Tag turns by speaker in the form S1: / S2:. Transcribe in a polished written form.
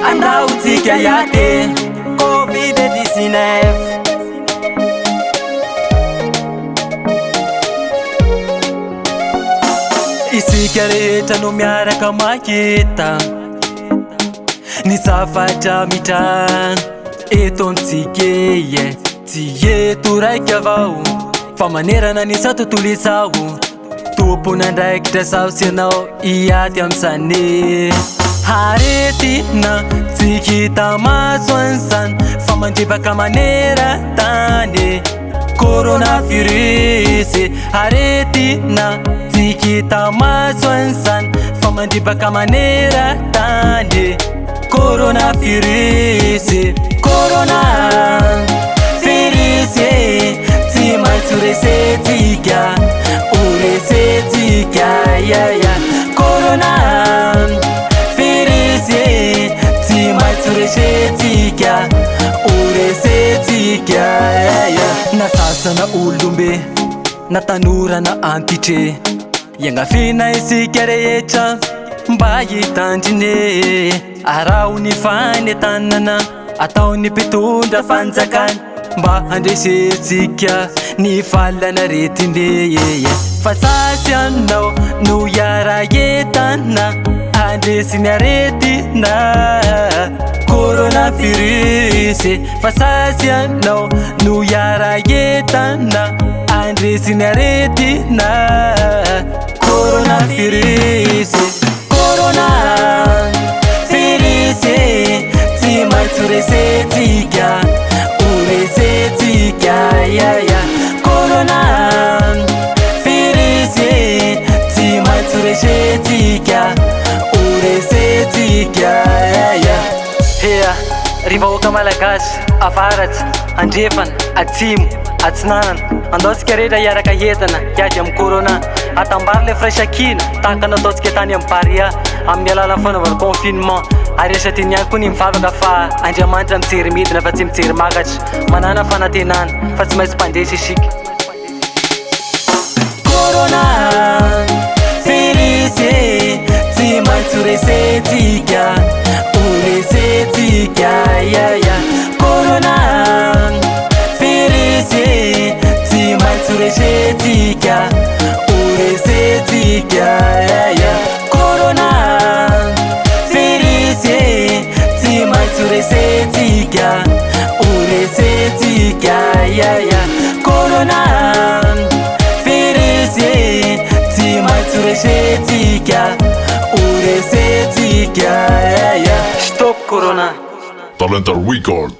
S1: andahotsika iaty Covid-19. Isika rehetra no miaraka mahita ny zavatra mitranga eto amintsika ie. Tsy eto raiky avao fa manerana ny sa tontolo izao, tompona ndraikitra zao sy anao iaty am'izany. Aretina tsy hita maso an'izany fa mandribaka maneran-tany coronavirus. Aretina tsy hita maso an'izany fa mandribaka maneran-tany coronavirus. Coronavirus tsy maintsy horesetsika, horesetsika Coronavirus tsy maintsy horesetsika, horesetsika Na sasana olombe na tanora na antitre, iangafina isika rehetra mba hitandriny. Arao ny fanetanana ataony mpitondra fanjakana mba handresetsika ny valana retiny. Fa sasy anao no iara entana handresiny aretina coronavirus. Fa sasy anao no iara entana handresiny aretina coronavirus. Coronavirus tsy maintsy horesetsika, horesetsika Coronavirus tsy maintsy horesetsika, horesetsika Ry vahoaka malagasy avaratsy, andrefana, atsimo, atsinanana, andaotsika rehetra iaraka entana hiady amin'ny corona. Atambara le firaisan-kina tahaka nataotsika tany amin'ny Barea amin'ny alalan'ny fanaovana confinement. Ary asaty niany koa ny mivavaka fa Andriamanitra mijery midina fa tsy mijery makatra, manana fanantenana fa tsy maintsy mpandresy isika. Coronavirus tsy maintsy horesetsika, horesetsika Coronavirus tsy maintsy horesetsika, horesetsika Coronavirus tsy maintsy horesetsika, horesetsika Coronavirus tsy maintsy horesetsika, horesetsika Stop Corona.
S2: Talented Record.